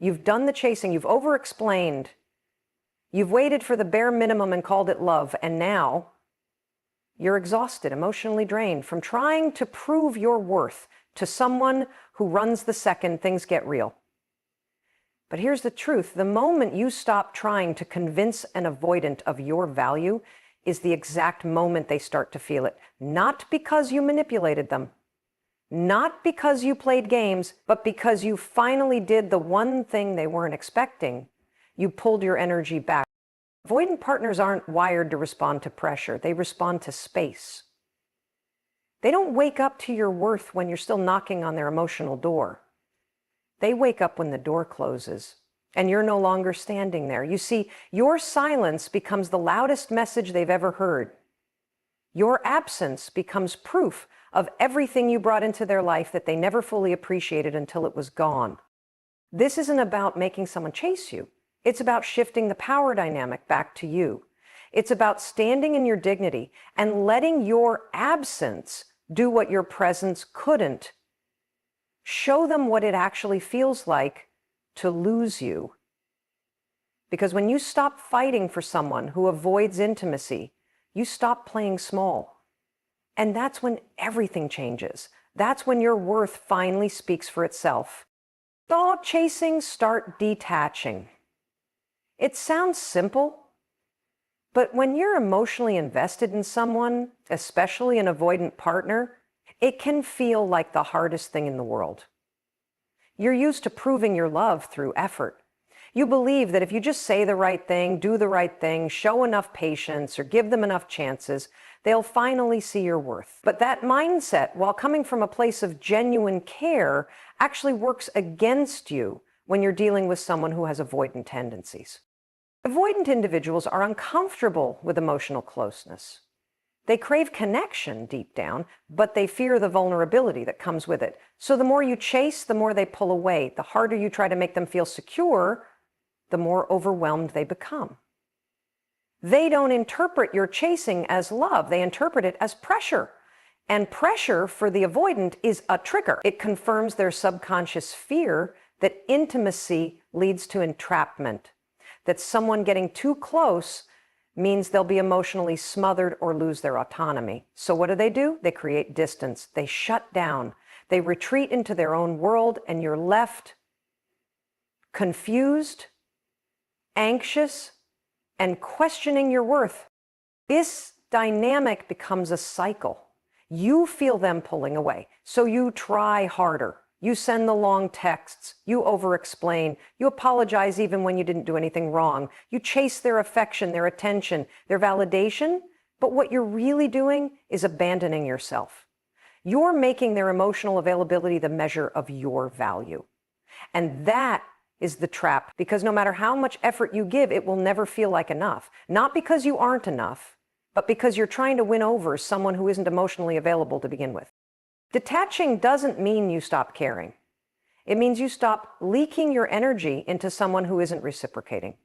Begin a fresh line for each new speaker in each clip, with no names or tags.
You've done the chasing, you've over-explained, you've waited for the bare minimum and called it love, and now you're exhausted, emotionally drained from trying to prove your worth to someone who runs the second things get real. But here's the truth. The moment you stop trying to convince an avoidant of your value is the exact moment they start to feel it. Not because you manipulated them, not because you played games, but because you finally did the one thing they weren't expecting. You pulled your energy back. Avoidant partners aren't wired to respond to pressure. They respond to space. They don't wake up to your worth when you're still knocking on their emotional door. They wake up when the door closes and you're no longer standing there. You see, your silence becomes the loudest message they've ever heard. Your absence becomes proof of everything you brought into their life that they never fully appreciated until it was gone. This isn't about making someone chase you. It's about shifting the power dynamic back to you. It's about standing in your dignity and letting your absence do what your presence couldn't. Show them what it actually feels like to lose you. Because when you stop fighting for someone who avoids intimacy, you stop playing small. And that's when everything changes. That's when your worth finally speaks for itself. Stop chasing, start detaching. It sounds simple, but when you're emotionally invested in someone, especially an avoidant partner, it can feel like the hardest thing in the world. You're used to proving your love through effort. You believe that if you just say the right thing, do the right thing, show enough patience, or give them enough chances, they'll finally see your worth. But that mindset, while coming from a place of genuine care, actually works against you when you're dealing with someone who has avoidant tendencies. Avoidant individuals are uncomfortable with emotional closeness. They crave connection deep down, but they fear the vulnerability that comes with it. So the more you chase, the more they pull away. The harder you try to make them feel secure, the more overwhelmed they become. They don't interpret your chasing as love. They interpret it as pressure. And pressure for the avoidant is a trigger. It confirms their subconscious fear that intimacy leads to entrapment, that someone getting too close means they'll be emotionally smothered or lose their autonomy. So what do? They create distance. They shut down. They retreat into their own world, and you're left confused, anxious, and questioning your worth. This dynamic becomes a cycle. You feel them pulling away, so you try harder. You send the long texts, you over-explain, you apologize even when you didn't do anything wrong. You chase their affection, their attention, their validation, but what you're really doing is abandoning yourself. You're making their emotional availability the measure of your value. And that is the trap, because no matter how much effort you give, it will never feel like enough. Not because you aren't enough, but because you're trying to win over someone who isn't emotionally available to begin with. Detaching doesn't mean you stop caring. It means you stop leaking your energy into someone who isn't reciprocating.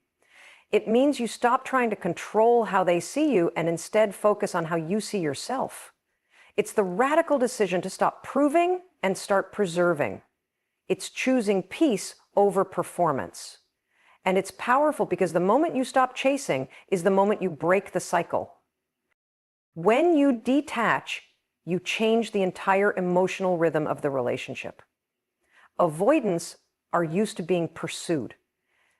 It means you stop trying to control how they see you and instead focus on how you see yourself. It's the radical decision to stop proving and start preserving. It's choosing peace over performance. And it's powerful because the moment you stop chasing is the moment you break the cycle. When you detach, you change the entire emotional rhythm of the relationship. Avoidants are used to being pursued.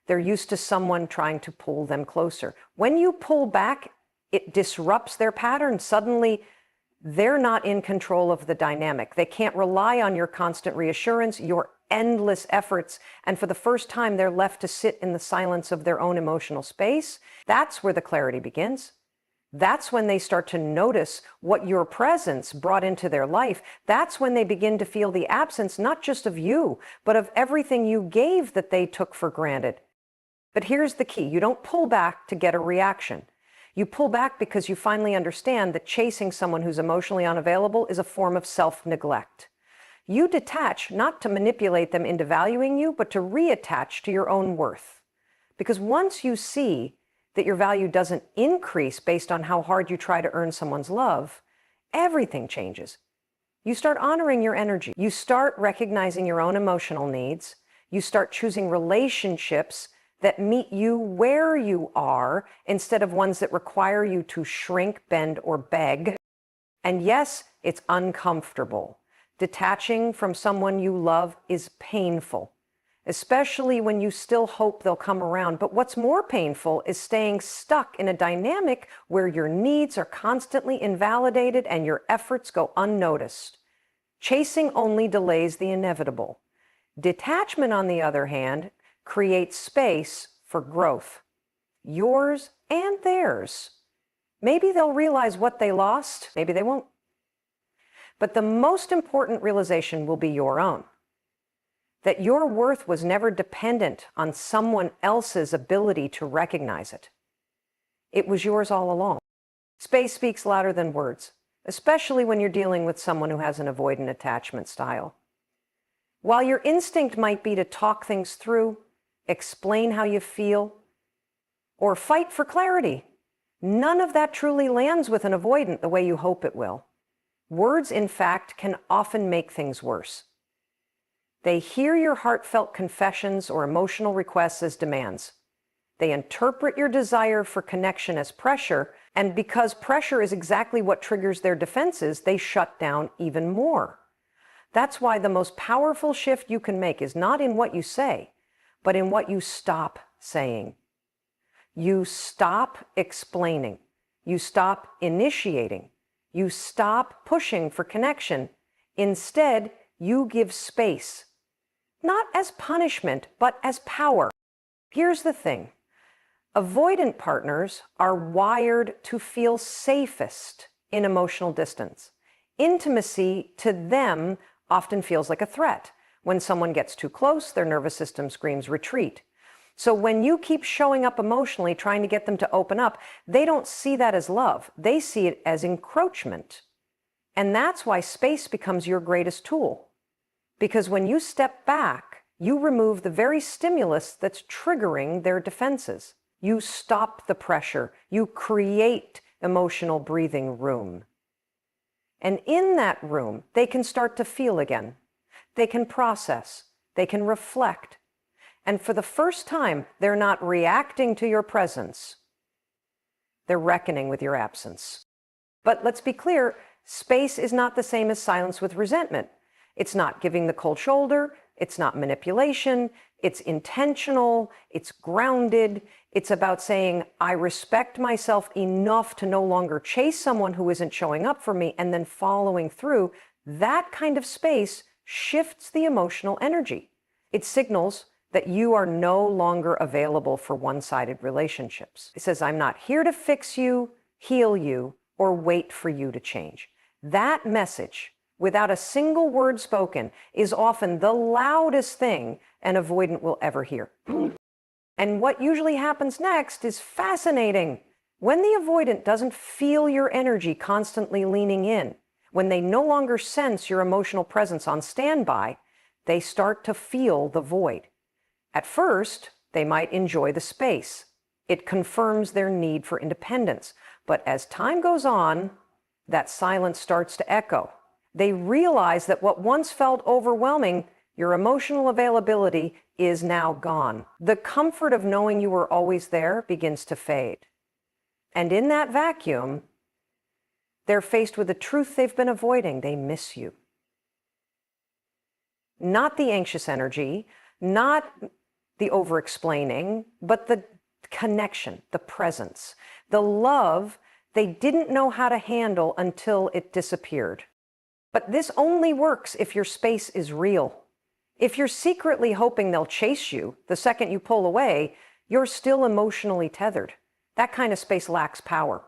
They're used to someone trying to pull them closer. When you pull back, it disrupts their pattern. Suddenly, they're not in control of the dynamic. They can't rely on your constant reassurance, your endless efforts, and for the first time, they're left to sit in the silence of their own emotional space. That's where the clarity begins. That's when they start to notice what your presence brought into their life. That's when they begin to feel the absence, not just of you, but of everything you gave that they took for granted. But here's the key. You don't pull back to get a reaction. You pull back because you finally understand that chasing someone who's emotionally unavailable is a form of self-neglect. You detach not to manipulate them into valuing you, but to reattach to your own worth. Because once you see that your value doesn't increase based on how hard you try to earn someone's love, everything changes. You start honoring your energy. You start recognizing your own emotional needs. You start choosing relationships that meet you where you are instead of ones that require you to shrink, bend, or beg. And yes, it's uncomfortable. Detaching from someone you love is painful, especially when you still hope they'll come around. But what's more painful is staying stuck in a dynamic where your needs are constantly invalidated and your efforts go unnoticed. Chasing only delays the inevitable. Detachment, on the other hand, creates space for growth, yours and theirs. Maybe they'll realize what they lost, maybe they won't. But the most important realization will be your own. That your worth was never dependent on someone else's ability to recognize it. It was yours all along. Space speaks louder than words, especially when you're dealing with someone who has an avoidant attachment style. While your instinct might be to talk things through, explain how you feel, or fight for clarity, none of that truly lands with an avoidant the way you hope it will. Words, in fact, can often make things worse. They hear your heartfelt confessions or emotional requests as demands. They interpret your desire for connection as pressure, and because pressure is exactly what triggers their defenses, they shut down even more. That's why the most powerful shift you can make is not in what you say, but in what you stop saying. You stop explaining. You stop initiating. You stop pushing for connection. Instead, you give space. Not as punishment, but as power. Here's the thing. Avoidant partners are wired to feel safest in emotional distance. Intimacy to them often feels like a threat. When someone gets too close, their nervous system screams retreat. So when you keep showing up emotionally, trying to get them to open up, they don't see that as love. They see it as encroachment. And that's why space becomes your greatest tool. Because when you step back, you remove the very stimulus that's triggering their defenses. You stop the pressure. You create emotional breathing room. And in that room, they can start to feel again. They can process. They can reflect. And for the first time, they're not reacting to your presence. They're reckoning with your absence. But let's be clear, space is not the same as silence with resentment. It's not giving the cold shoulder. It's not manipulation. It's intentional. It's grounded. It's about saying, I respect myself enough to no longer chase someone who isn't showing up for me, and then following through. That kind of space shifts the emotional energy. It signals that you are no longer available for one-sided relationships. It says, I'm not here to fix you, heal you, or wait for you to change. That message, without a single word spoken, is often the loudest thing an avoidant will ever hear. And what usually happens next is fascinating. When the avoidant doesn't feel your energy constantly leaning in, when they no longer sense your emotional presence on standby, they start to feel the void. At first, they might enjoy the space. It confirms their need for independence. But as time goes on, that silence starts to echo. They realize that what once felt overwhelming, your emotional availability, is now gone. The comfort of knowing you were always there begins to fade. And in that vacuum, they're faced with the truth they've been avoiding. They miss you. Not the anxious energy, not the over-explaining, but the connection, the presence, the love they didn't know how to handle until it disappeared. But this only works if your space is real. If you're secretly hoping they'll chase you the second you pull away, you're still emotionally tethered. That kind of space lacks power.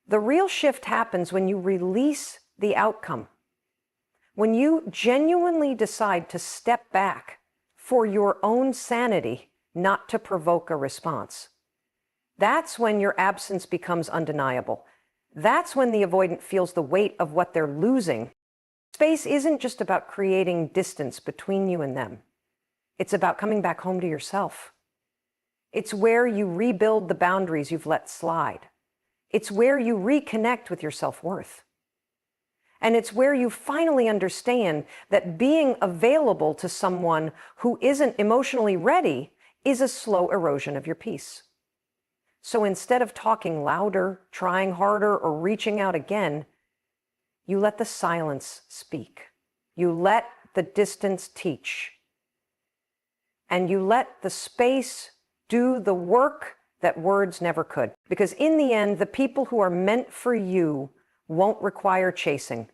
The real shift happens when you release the outcome. When you genuinely decide to step back for your own sanity, not to provoke a response. That's when your absence becomes undeniable. That's when the avoidant feels the weight of what they're losing. Space isn't just about creating distance between you and them. It's about coming back home to yourself. It's where you rebuild the boundaries you've let slide. It's where you reconnect with your self-worth. And it's where you finally understand that being available to someone who isn't emotionally ready is a slow erosion of your peace. So instead of talking louder, trying harder, or reaching out again, you let the silence speak. You let the distance teach. And you let the space do the work that words never could. Because in the end, the people who are meant for you won't require chasing.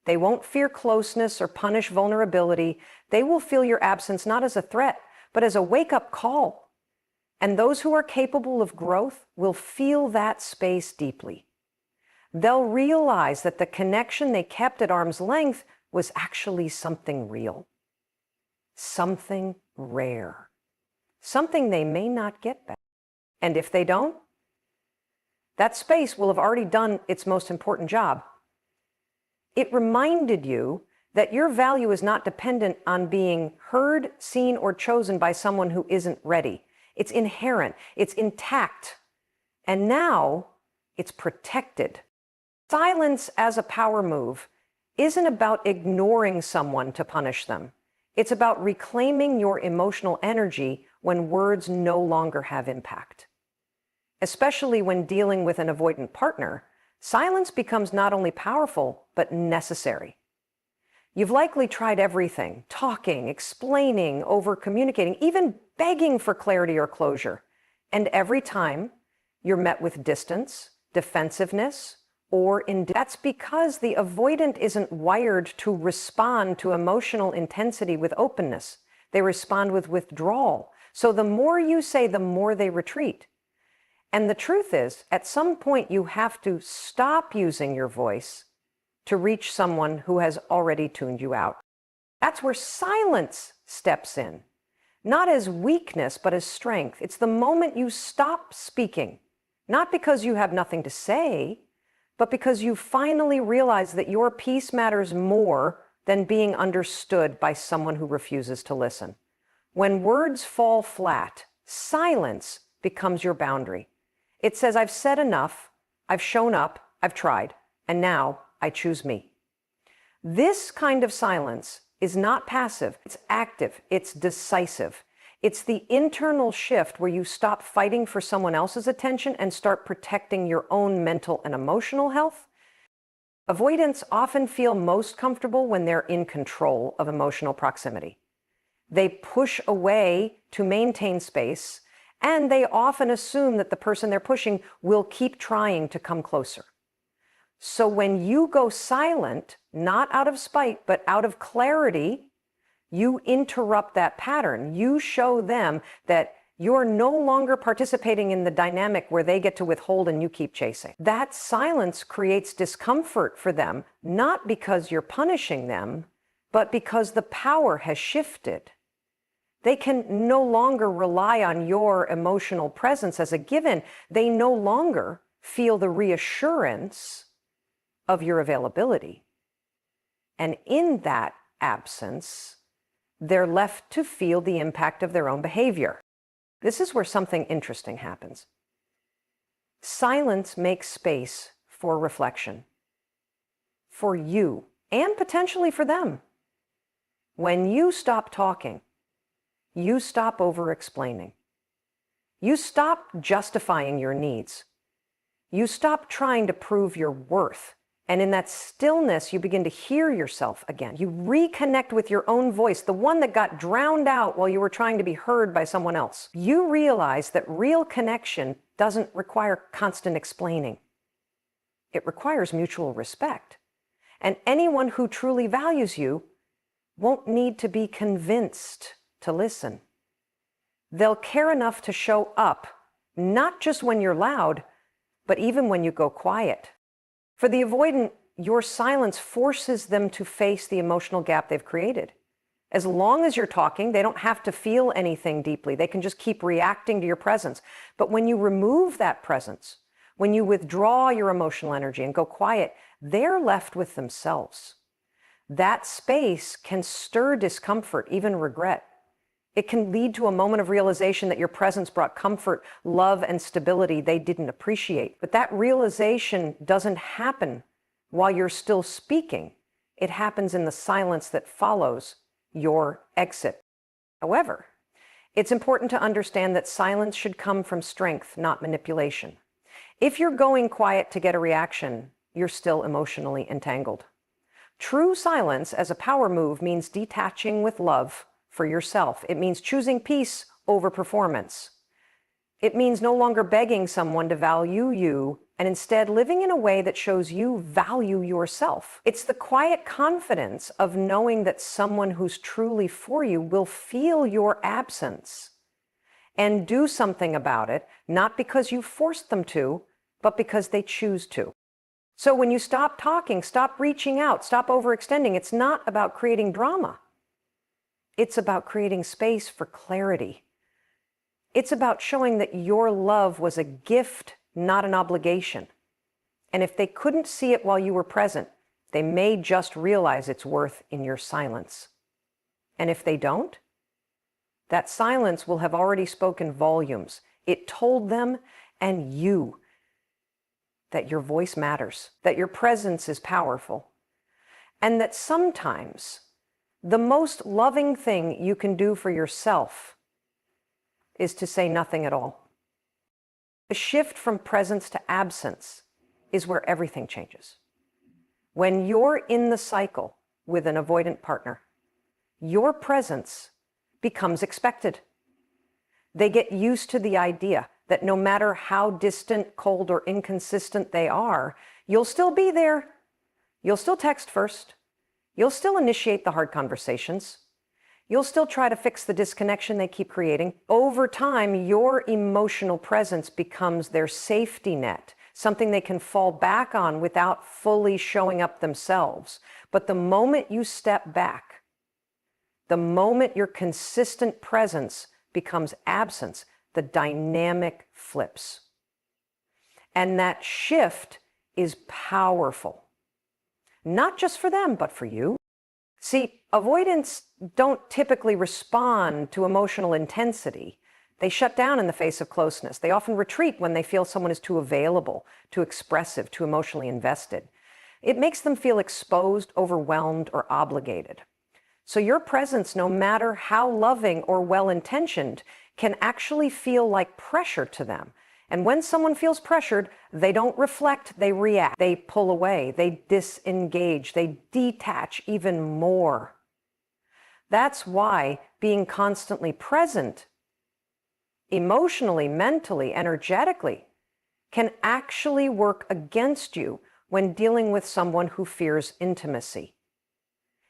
They won't fear closeness or punish vulnerability. They will feel your absence not as a threat, but as a wake-up call. And those who are capable of growth will feel that space deeply. They'll realize that the connection they kept at arm's length was actually something real, something rare, something they may not get back. And if they don't, that space will have already done its most important job. It reminded you that your value is not dependent on being heard, seen, or chosen by someone who isn't ready. It's inherent, it's intact, and now it's protected. Silence as a power move isn't about ignoring someone to punish them. It's about reclaiming your emotional energy when words no longer have impact. Especially when dealing with an avoidant partner, silence becomes not only powerful, but necessary. You've likely tried everything: talking, explaining, over-communicating, even begging for clarity or closure. And every time, you're met with distance, defensiveness, or that's because the avoidant isn't wired to respond to emotional intensity with openness. They respond with withdrawal. So the more you say, the more they retreat. And the truth is, at some point you have to stop using your voice to reach someone who has already tuned you out. That's where silence steps in. Not as weakness, but as strength. It's the moment you stop speaking, not because you have nothing to say, but because you finally realize that your peace matters more than being understood by someone who refuses to listen. When words fall flat, silence becomes your boundary. It says, I've said enough, I've shown up, I've tried, and now I choose me. This kind of silence is not passive, it's active, it's decisive. It's the internal shift where you stop fighting for someone else's attention and start protecting your own mental and emotional health. Avoidants often feel most comfortable when they're in control of emotional proximity. They push away to maintain space, and they often assume that the person they're pushing will keep trying to come closer. So when you go silent, not out of spite, but out of clarity, you interrupt that pattern. You show them that you're no longer participating in the dynamic where they get to withhold and you keep chasing. That silence creates discomfort for them, not because you're punishing them, but because the power has shifted. They can no longer rely on your emotional presence as a given. They no longer feel the reassurance of your availability. And in that absence, they're left to feel the impact of their own behavior. This is where something interesting happens. Silence makes space for reflection, for you, and potentially for them. When you stop talking, you stop over-explaining. You stop justifying your needs. You stop trying to prove your worth. And in that stillness, you begin to hear yourself again. You reconnect with your own voice, the one that got drowned out while you were trying to be heard by someone else. You realize that real connection doesn't require constant explaining. It requires mutual respect. And anyone who truly values you won't need to be convinced to listen. They'll care enough to show up, not just when you're loud, but even when you go quiet. For the avoidant, your silence forces them to face the emotional gap they've created. As long as you're talking, they don't have to feel anything deeply. They can just keep reacting to your presence. But when you remove that presence, when you withdraw your emotional energy and go quiet, they're left with themselves. That space can stir discomfort, even regret. It can lead to a moment of realization that your presence brought comfort, love, and stability they didn't appreciate. But that realization doesn't happen while you're still speaking. It happens in the silence that follows your exit. However, it's important to understand that silence should come from strength, not manipulation. If you're going quiet to get a reaction, you're still emotionally entangled. True silence as a power move means detaching with love for yourself. It means choosing peace over performance. It means no longer begging someone to value you and instead living in a way that shows you value yourself. It's the quiet confidence of knowing that someone who's truly for you will feel your absence and do something about it, not because you forced them to, but because they choose to. So when you stop talking, stop reaching out, stop overextending, it's not about creating drama. It's about creating space for clarity. It's about showing that your love was a gift, not an obligation. And if they couldn't see it while you were present, they may just realize its worth in your silence. And if they don't, that silence will have already spoken volumes. It told them and you that your voice matters, that your presence is powerful, and that sometimes the most loving thing you can do for yourself is to say nothing at all. The shift from presence to absence is where everything changes. When you're in the cycle with an avoidant partner, your presence becomes expected. They get used to the idea that no matter how distant, cold, or inconsistent they are, you'll still be there. You'll still text first. You'll still initiate the hard conversations. You'll still try to fix the disconnection they keep creating. Over time, your emotional presence becomes their safety net, something they can fall back on without fully showing up themselves. But the moment you step back, the moment your consistent presence becomes absence, the dynamic flips. And that shift is powerful, not just for them, but for you. See, avoidants don't typically respond to emotional intensity. They shut down in the face of closeness. They often retreat when they feel someone is too available, too expressive, too emotionally invested. It makes them feel exposed, overwhelmed, or obligated. So your presence, no matter how loving or well-intentioned, can actually feel like pressure to them. And when someone feels pressured, they don't reflect, they react. They pull away, they disengage, they detach even more. That's why being constantly present, emotionally, mentally, energetically, can actually work against you when dealing with someone who fears intimacy.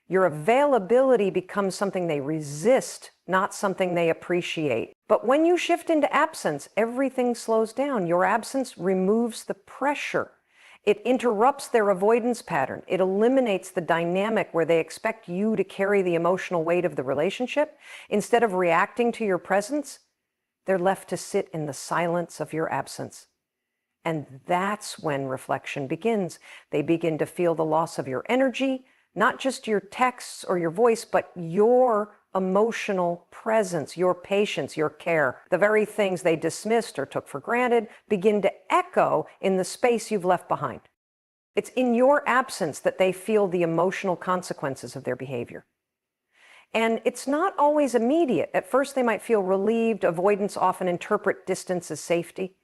Your availability becomes something they resist, not something they appreciate. But when you shift into absence, everything slows down. Your absence removes the pressure. It interrupts their avoidance pattern. It eliminates the dynamic where they expect you to carry the emotional weight of the relationship. Instead of reacting to your presence, they're left to sit in the silence of your absence. And that's when reflection begins. They begin to feel the loss of your energy, not just your texts or your voice, but your emotional presence, your patience, your care. The very things they dismissed or took for granted begin to echo in the space you've left behind. It's in your absence that they feel the emotional consequences of their behavior. And it's not always immediate. At first, they might feel relieved. Avoidants often interpret distance as safety.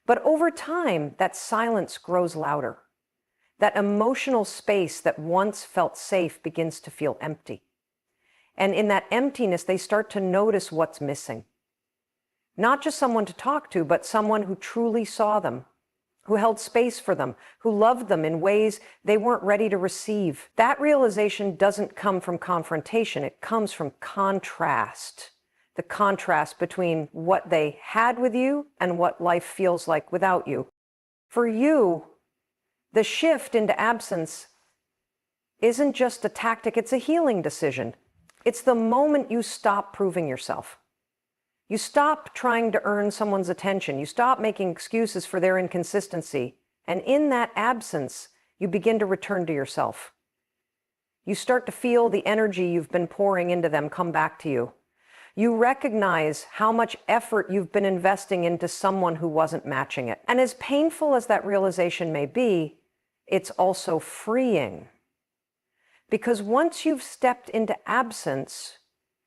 But over time, that silence grows louder. That emotional space that once felt safe begins to feel empty. And in that emptiness, they start to notice what's missing. Not just someone to talk to, but someone who truly saw them, who held space for them, who loved them in ways they weren't ready to receive. That realization doesn't come from confrontation. It comes from contrast. The contrast between what they had with you and what life feels like without you. For you, the shift into absence isn't just a tactic, it's a healing decision. It's the moment you stop proving yourself. You stop trying to earn someone's attention. You stop making excuses for their inconsistency. And in that absence, you begin to return to yourself. You start to feel the energy you've been pouring into them come back to you. You recognize how much effort you've been investing into someone who wasn't matching it. And as painful as that realization may be, it's also freeing. Because once you've stepped into absence,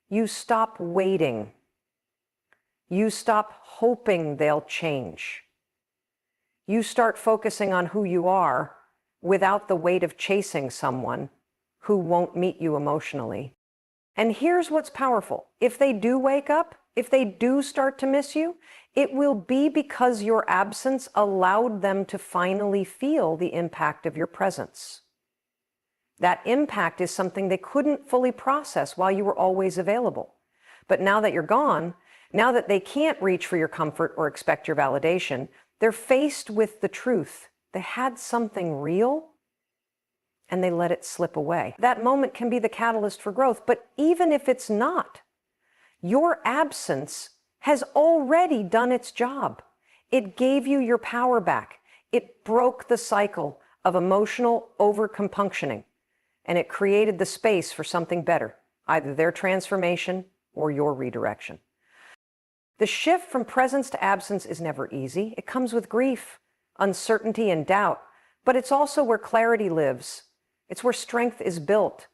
you stop waiting. You stop hoping they'll change. You start focusing on who you are without the weight of chasing someone who won't meet you emotionally. And here's what's powerful. If they do wake up, if they do start to miss you, it will be because your absence allowed them to finally feel the impact of your presence. That impact is something they couldn't fully process while you were always available. But now that you're gone, now that they can't reach for your comfort or expect your validation, they're faced with the truth. They had something real, and they let it slip away. That moment can be the catalyst for growth, but even if it's not, your absence has already done its job. It gave you your power back. It broke the cycle of emotional overcompunctioning, and it created the space for something better, either their transformation or your redirection. The shift from presence to absence is never easy. It comes with grief, uncertainty, and doubt, but it's also where clarity lives. It's where strength is built.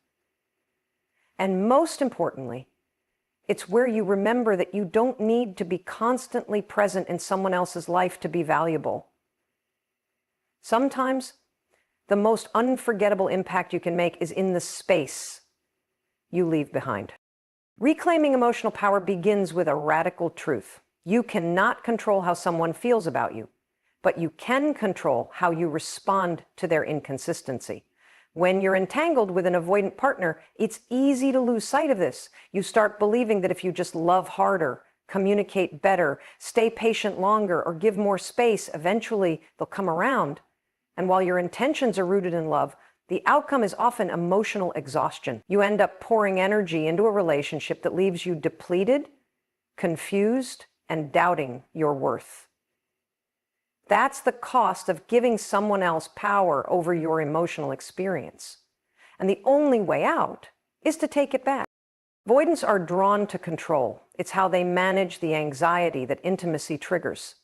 And most importantly, it's where you remember that you don't need to be constantly present in someone else's life to be valuable. Sometimes, the most unforgettable impact you can make is in the space you leave behind. Reclaiming emotional power begins with a radical truth. You cannot control how someone feels about you, but you can control how you respond to their inconsistency. When you're entangled with an avoidant partner, it's easy to lose sight of this. You start believing that if you just love harder, communicate better, stay patient longer, or give more space, eventually they'll come around. And while your intentions are rooted in love, the outcome is often emotional exhaustion. You end up pouring energy into a relationship that leaves you depleted, confused, and doubting your worth. That's the cost of giving someone else power over your emotional experience. And the only way out is to take it back. Avoidants are drawn to control. It's how they manage the anxiety that intimacy triggers.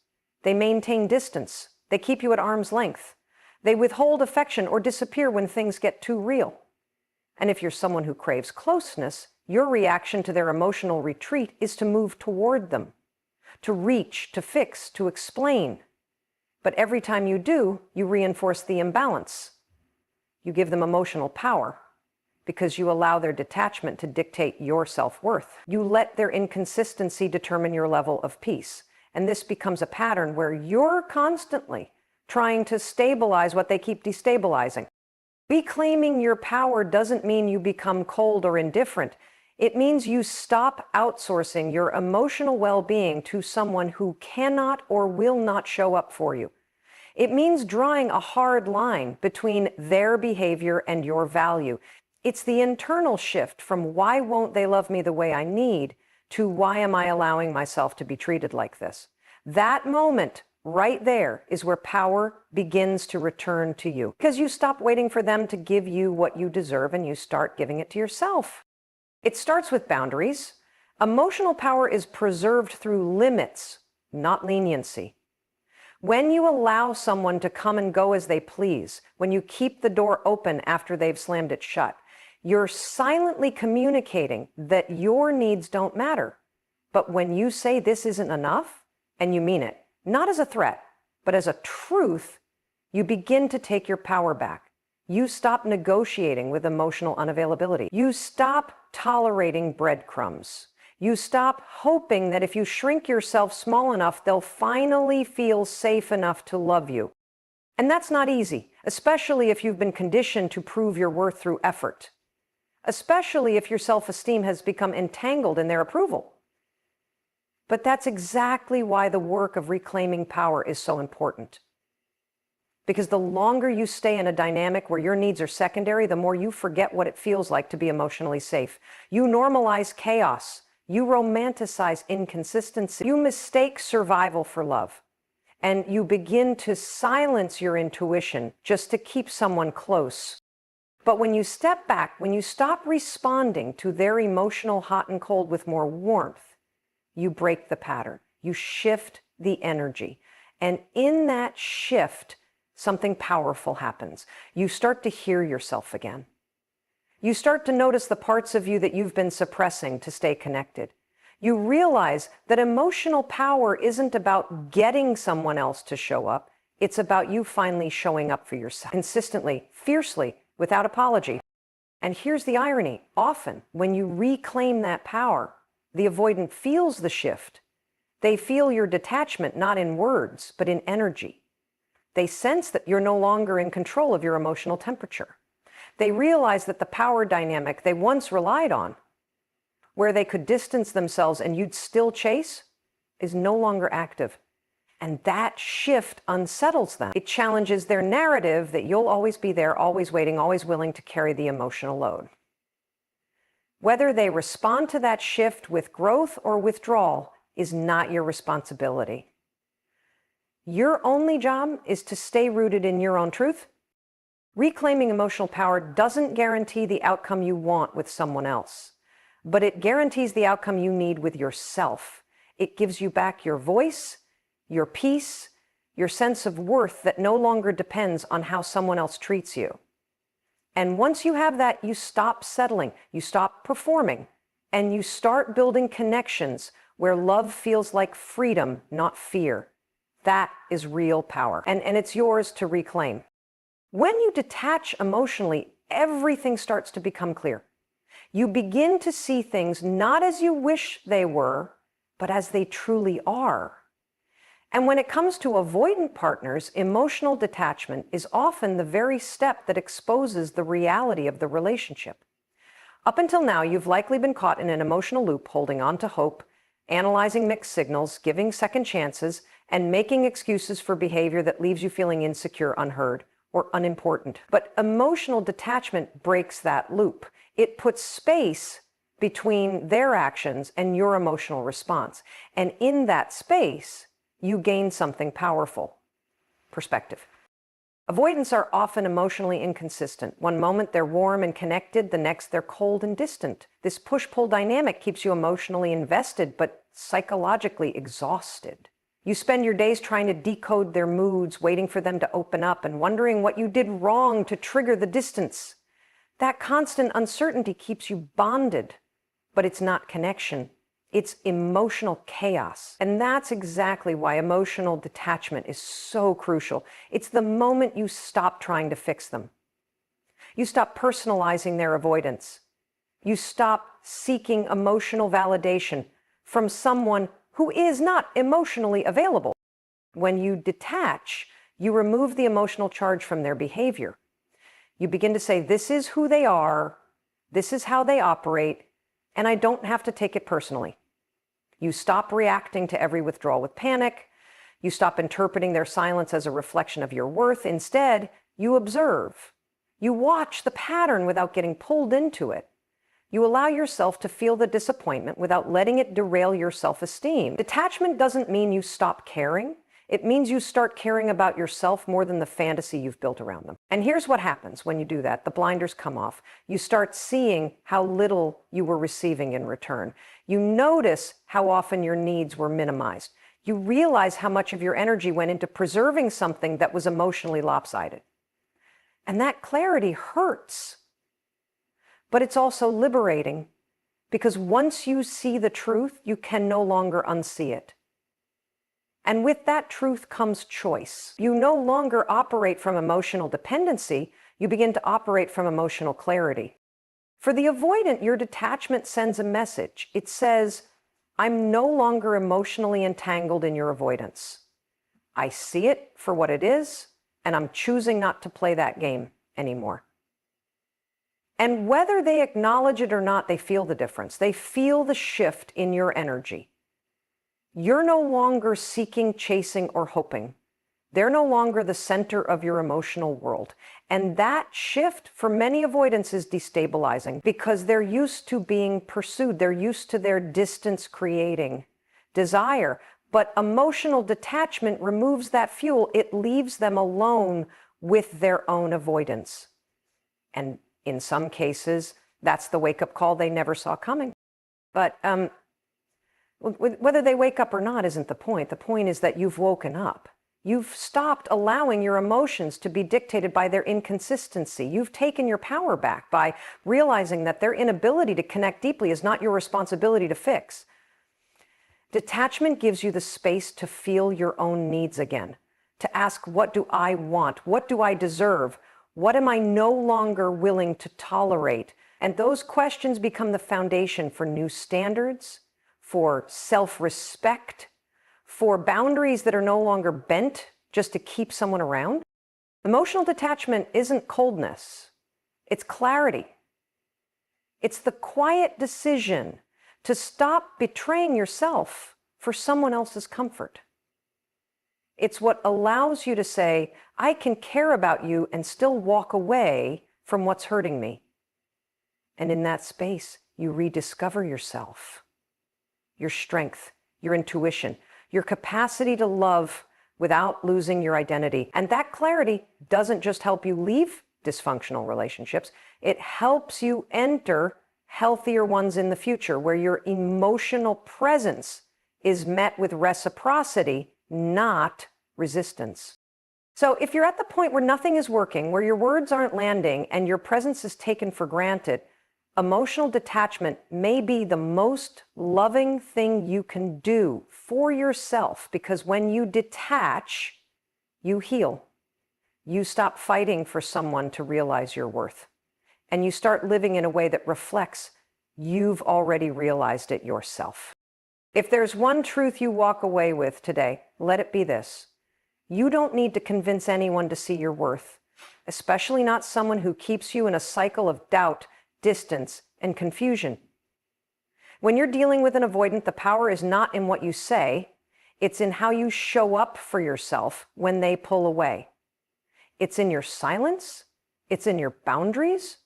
They maintain distance. They keep you at arm's length. They withhold affection or disappear when things get too real. And if you're someone who craves closeness, your reaction to their emotional retreat is to move toward them, to reach, to fix, to explain. But every time you do, you reinforce the imbalance. You give them emotional power because you allow their detachment to dictate your self-worth. You let their inconsistency determine your level of peace. And this becomes a pattern where you're constantly trying to stabilize what they keep destabilizing. Reclaiming your power doesn't mean you become cold or indifferent. It means you stop outsourcing your emotional well-being to someone who cannot or will not show up for you. It means drawing a hard line between their behavior and your value. It's the internal shift from why won't they love me the way I need to why am I allowing myself to be treated like this? That moment right there is where power begins to return to you, because you stop waiting for them to give you what you deserve and you start giving it to yourself. It starts with boundaries. Emotional power is preserved through limits, not leniency. When you allow someone to come and go as they please, when you keep the door open after they've slammed it shut, you're silently communicating that your needs don't matter. But when you say this isn't enough, and you mean it, not as a threat, but as a truth, you begin to take your power back. You stop negotiating with emotional unavailability. You stop tolerating breadcrumbs. You stop hoping that if you shrink yourself small enough, they'll finally feel safe enough to love you. And that's not easy, especially if you've been conditioned to prove your worth through effort. Especially if your self-esteem has become entangled in their approval. But that's exactly why the work of reclaiming power is so important. Because the longer you stay in a dynamic where your needs are secondary, the more you forget what it feels like to be emotionally safe. You normalize chaos. You romanticize inconsistency. You mistake survival for love. And you begin to silence your intuition just to keep someone close. But when you step back, when you stop responding to their emotional hot and cold with more warmth, you break the pattern. You shift the energy. And in that shift, something powerful happens. You start to hear yourself again. You start to notice the parts of you that you've been suppressing to stay connected. You realize that emotional power isn't about getting someone else to show up. It's about you finally showing up for yourself, consistently, fiercely, without apology. And here's the irony. Often, when you reclaim that power, the avoidant feels the shift. They feel your detachment not in words, but in energy. They sense that you're no longer in control of your emotional temperature. They realize that the power dynamic they once relied on, where they could distance themselves and you'd still chase, is no longer active. And that shift unsettles them. It challenges their narrative that you'll always be there, always waiting, always willing to carry the emotional load. Whether they respond to that shift with growth or withdrawal is not your responsibility. Your only job is to stay rooted in your own truth. Reclaiming emotional power doesn't guarantee the outcome you want with someone else, but it guarantees the outcome you need with yourself. It gives you back your voice, your peace, your sense of worth that no longer depends on how someone else treats you. And once you have that, you stop settling, you stop performing, and you start building connections where love feels like freedom, not fear. That is real power, and it's yours to reclaim. When you detach emotionally, everything starts to become clear. You begin to see things not as you wish they were, but as they truly are. And when it comes to avoidant partners, emotional detachment is often the very step that exposes the reality of the relationship. Up until now, you've likely been caught in an emotional loop, holding on to hope, analyzing mixed signals, giving second chances, and making excuses for behavior that leaves you feeling insecure, unheard, or unimportant. But emotional detachment breaks that loop. It puts space between their actions and your emotional response. And in that space, you gain something powerful: perspective. Avoidants are often emotionally inconsistent. One moment they're warm and connected, the next they're cold and distant. This push-pull dynamic keeps you emotionally invested, but psychologically exhausted. You spend your days trying to decode their moods, waiting for them to open up, and wondering what you did wrong to trigger the distance. That constant uncertainty keeps you bonded, but it's not connection. It's emotional chaos. And that's exactly why emotional detachment is so crucial. It's the moment you stop trying to fix them. You stop personalizing their avoidance. You stop seeking emotional validation from someone who is not emotionally available. When you detach, you remove the emotional charge from their behavior. You begin to say, this is who they are, this is how they operate, and I don't have to take it personally. You stop reacting to every withdrawal with panic. You stop interpreting their silence as a reflection of your worth. Instead, you observe. You watch the pattern without getting pulled into it. You allow yourself to feel the disappointment without letting it derail your self-esteem. Detachment doesn't mean you stop caring. It means you start caring about yourself more than the fantasy you've built around them. And here's what happens when you do that. The blinders come off. You start seeing how little you were receiving in return. You notice how often your needs were minimized. You realize how much of your energy went into preserving something that was emotionally lopsided. And that clarity hurts. But it's also liberating, because once you see the truth, you can no longer unsee it. And with that truth comes choice. You no longer operate from emotional dependency, you begin to operate from emotional clarity. For the avoidant, your detachment sends a message. It says, I'm no longer emotionally entangled in your avoidance. I see it for what it is, and I'm choosing not to play that game anymore. And whether they acknowledge it or not, they feel the difference. They feel the shift in your energy. You're no longer seeking, chasing, or hoping. They're no longer the center of your emotional world. And that shift for many avoidants is destabilizing, because they're used to being pursued. They're used to their distance creating desire. But emotional detachment removes that fuel. It leaves them alone with their own avoidance. And in some cases, that's the wake-up call they never saw coming. But whether they wake up or not isn't the point. The point is that you've woken up. You've stopped allowing your emotions to be dictated by their inconsistency. You've taken your power back by realizing that their inability to connect deeply is not your responsibility to fix. Detachment gives you the space to feel your own needs again, to ask, what do I want? What do I deserve? What am I no longer willing to tolerate? And those questions become the foundation for new standards, for self-respect, for boundaries that are no longer bent just to keep someone around. Emotional detachment isn't coldness, it's clarity. It's the quiet decision to stop betraying yourself for someone else's comfort. It's what allows you to say, I can care about you and still walk away from what's hurting me. And in that space, you rediscover yourself, your strength, your intuition, your capacity to love without losing your identity. And that clarity doesn't just help you leave dysfunctional relationships, it helps you enter healthier ones in the future, where your emotional presence is met with reciprocity, not resistance. So if you're at the point where nothing is working, where your words aren't landing, and your presence is taken for granted, emotional detachment may be the most loving thing you can do for yourself, because when you detach, you heal. You stop fighting for someone to realize your worth, and you start living in a way that reflects you've already realized it yourself. If there's one truth you walk away with today, let it be this. You don't need to convince anyone to see your worth, especially not someone who keeps you in a cycle of doubt, distance, and confusion. When you're dealing with an avoidant, the power is not in what you say, it's in how you show up for yourself when they pull away. It's in your silence, it's in your boundaries,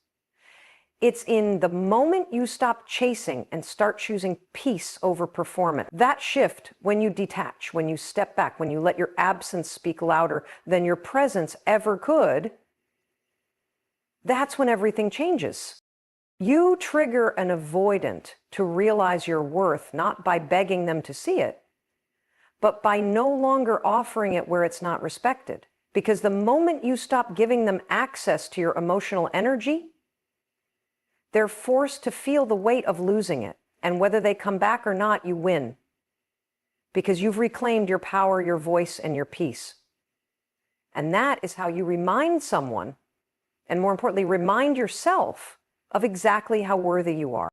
it's in the moment you stop chasing and start choosing peace over performance. That shift, when you detach, when you step back, when you let your absence speak louder than your presence ever could, that's when everything changes. You trigger an avoidant to realize your worth, not by begging them to see it, but by no longer offering it where it's not respected. Because the moment you stop giving them access to your emotional energy, they're forced to feel the weight of losing it. And whether they come back or not, you win. Because you've reclaimed your power, your voice, and your peace. And that is how you remind someone, and more importantly, remind yourself of exactly how worthy you are.